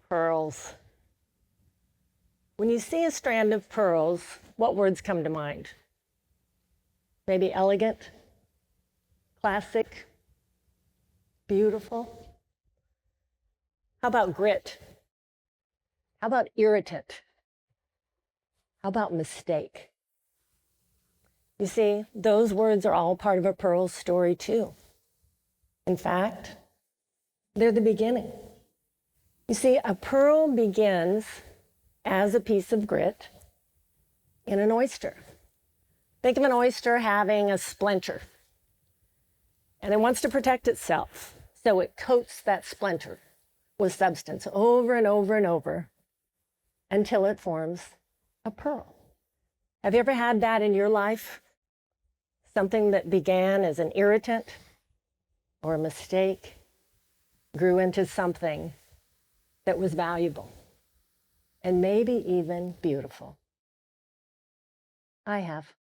Pearls. When you see a strand of pearls, what words come to mind? Maybe elegant, classic, beautiful. How about grit? How about irritant? How about mistake? You see, those words are all part of a pearl's story too. In fact, they're the beginning. You see, a pearl begins as a piece of grit in an oyster. Think of an oyster having a splinter, and it wants to protect itself, so it coats that splinter with substance over and over and over until it forms a pearl. Have you ever had that in your life? Something that began as an irritant or a mistake grew into something that was valuable and maybe even beautiful. I have.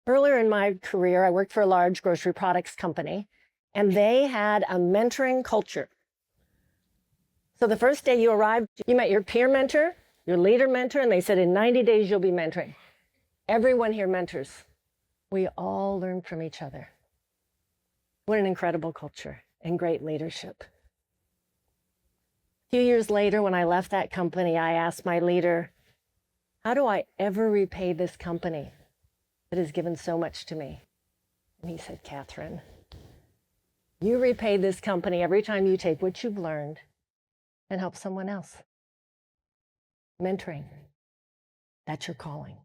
Earlier in my career, I worked for a large grocery products company, and they had a mentoring culture. So the first day you arrived, you met your peer mentor, your leader mentor, and they said in 90 days you'll be mentoring. Everyone here mentors. We all learn from each other. What an incredible culture and great leadership. A few years later, when I left that company, I asked my leader, how do I ever repay this company that has given so much to me? And he said, Catherine, you repay this company every time you take what you've learned and help someone else. Mentoring, that's your calling.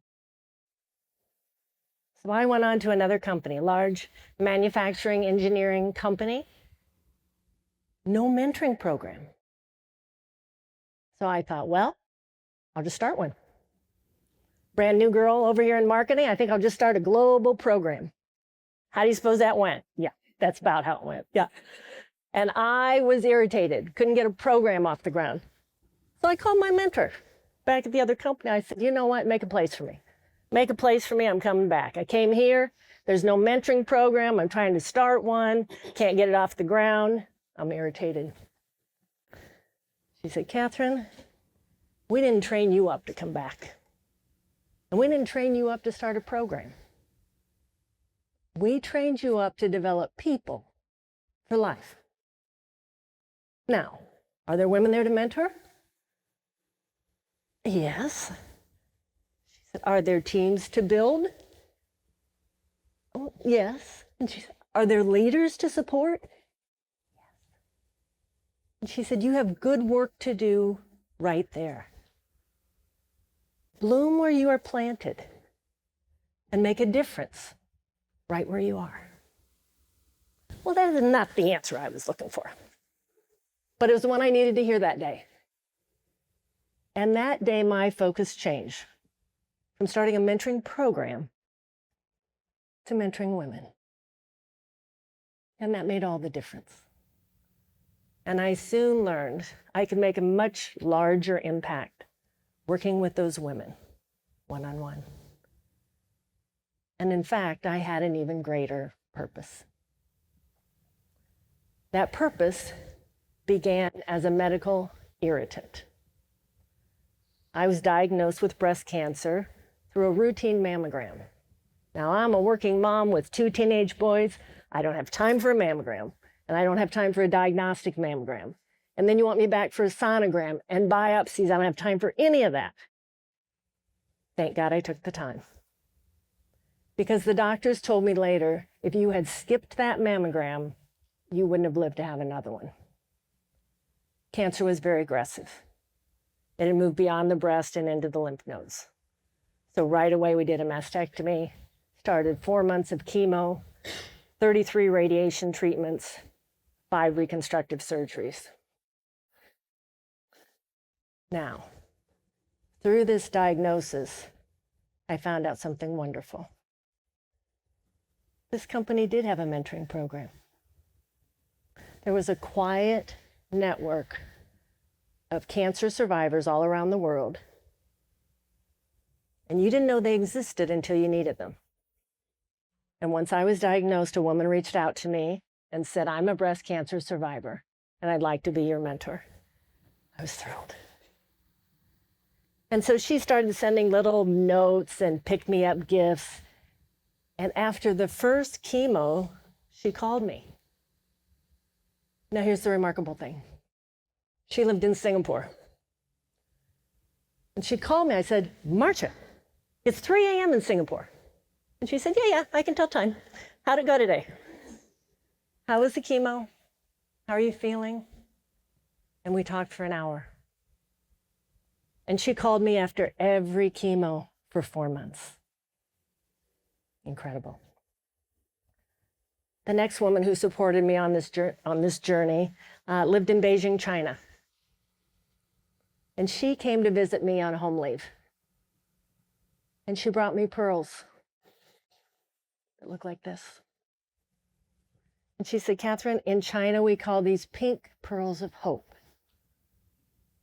So I went on to another company, a large manufacturing engineering company. No mentoring program. So I thought, well, I'll just start one. Brand new girl over here in marketing, I think I'll just start a global program. How do you suppose that went? Yeah, that's about how it went. Yeah. And I was irritated, couldn't get a program off the ground. So I called my mentor back at the other company. I said, you know what, make a place for me. Make a place for me, I'm coming back. I came here, there's no mentoring program, I'm trying to start one, can't get it off the ground, I'm irritated. She said, Catherine, we didn't train you up to come back. And we didn't train you up to start a program. We trained you up to develop people for life. Now, are there women there to mentor? Yes. She said, are there teams to build? Oh, yes. And she said, are there leaders to support? Yes. And she said, you have good work to do right there. Bloom where you are planted and make a difference right where you are. Well, that is not the answer I was looking for, but it was the one I needed to hear that day. And that day, my focus changed from starting a mentoring program to mentoring women. And that made all the difference. And I soon learned I could make a much larger impact working with those women one-on-one. And in fact, I had an even greater purpose. That purpose began as a medical irritant. I was diagnosed with breast cancer through a routine mammogram. Now, I'm a working mom with 2 teenage boys. I don't have time for a mammogram, and I don't have time for a diagnostic mammogram. And then you want me back for a sonogram and biopsies. I don't have time for any of that. Thank God I took the time. Because the doctors told me later, if you had skipped that mammogram, you wouldn't have lived to have another one. Cancer was very aggressive. It had moved beyond the breast and into the lymph nodes. So right away we did a mastectomy, started 4 months of chemo, 33 radiation treatments, 5 reconstructive surgeries. Now, through this diagnosis, I found out something wonderful. This company did have a mentoring program. There was a quiet network of cancer survivors all around the world, and you didn't know they existed until you needed them. And once I was diagnosed, a woman reached out to me and said, I'm a breast cancer survivor, and I'd like to be your mentor. I was thrilled. And so she started sending little notes and pick-me-up gifts. And after the first chemo, she called me. Now, here's the remarkable thing. She lived in Singapore. And she called me. I said, Marcia, it's 3 a.m. in Singapore. And she said, yeah, I can tell time. How'd it go today? How was the chemo? How are you feeling? And we talked for an hour. And she called me after every chemo for 4 months. Incredible. The next woman who supported me on this journey lived in Beijing, China. And she came to visit me on home leave. And she brought me pearls that look like this. And she said, Catherine, in China, we call these pink pearls of hope.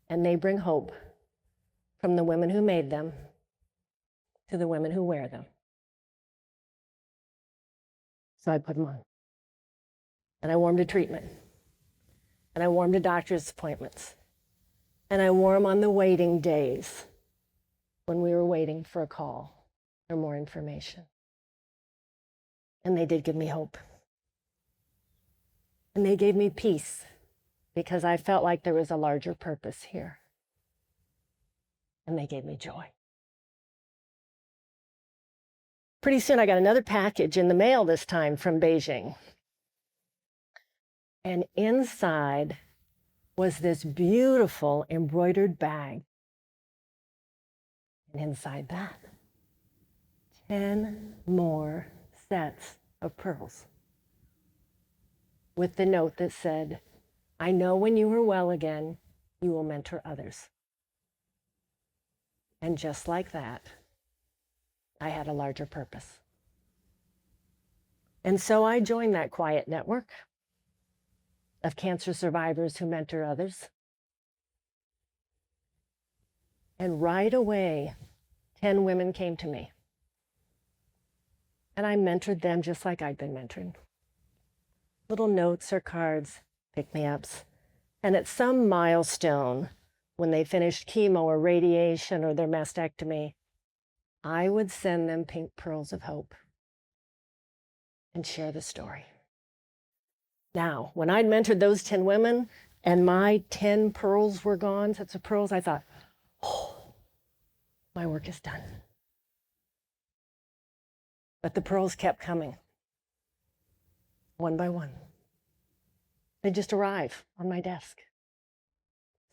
And they bring hope from the women who made them to the women who wear them. So I put them on. And I wore them to treatment. And I wore them to doctor's appointments. And I wore them on the waiting days when we were waiting for a call or more information. And they did give me hope. And they gave me peace because I felt like there was a larger purpose here. And they gave me joy. Pretty soon I got another package in the mail, this time from Beijing. And inside was this beautiful embroidered bag. And inside that, 10 more sets of pearls. With the note that said, I know when you are well again, you will mentor others. And just like that, I had a larger purpose. And so I joined that quiet network of cancer survivors who mentor others. And right away, 10 women came to me. And I mentored them just like I'd been mentored. Little notes or cards, pick-me-ups. And at some milestone, when they finished chemo or radiation or their mastectomy, I would send them pink pearls of hope and share the story. Now, when I'd mentored those 10 women and my 10 pearls were gone, sets of pearls, I thought, oh, my work is done. But the pearls kept coming, one by one. They'd just arrive on my desk.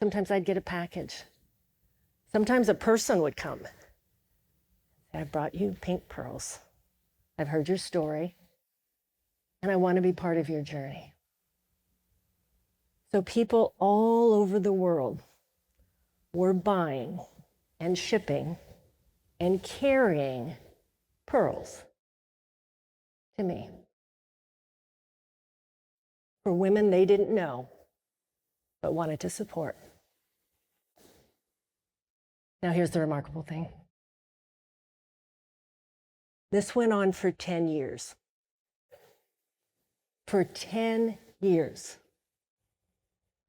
Sometimes I'd get a package. Sometimes a person would come. I brought you pink pearls. I've heard your story, and I want to be part of your journey. So people all over the world were buying and shipping and carrying pearls to me for women they didn't know but wanted to support. Now here's the remarkable thing. This went on for 10 years. For 10 years.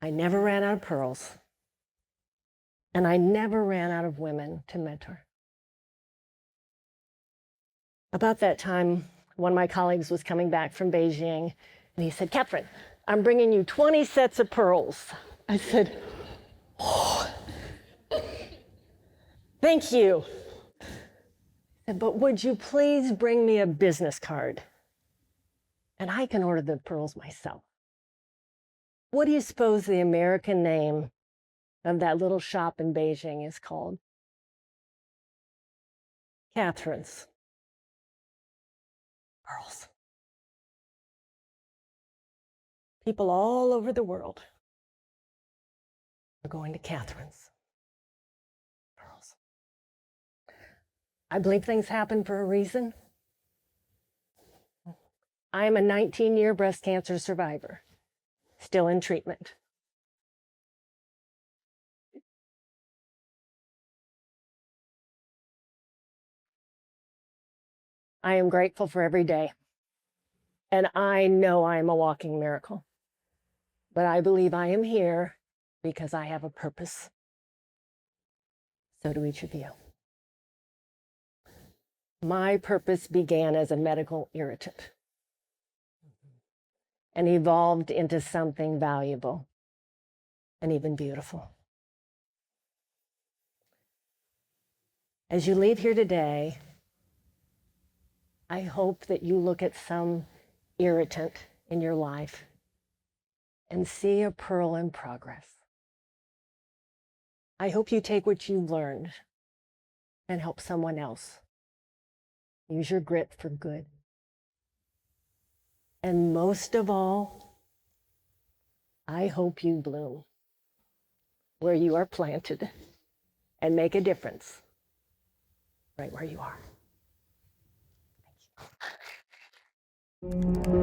I never ran out of pearls, and I never ran out of women to mentor. About that time, one of my colleagues was coming back from Beijing, and he said, Catherine, I'm bringing you 20 sets of pearls. I said, oh, thank you. I said, but would you please bring me a business card? And I can order the pearls myself. What do you suppose the American name of that little shop in Beijing is called? Catherine's Pearls. People all over the world are going to Catherine's Pearls. I believe things happen for a reason. I am a 19-year breast cancer survivor, still in treatment. I am grateful for every day. And I know I am a walking miracle. But I believe I am here because I have a purpose. So do each of you. My purpose began as a medical irritant and evolved into something valuable and even beautiful. As you leave here today, I hope that you look at some irritant in your life and see a pearl in progress. I hope you take what you've learned and help someone else. Use your grit for good. And most of all, I hope you bloom where you are planted and make a difference right where you are. Thank you.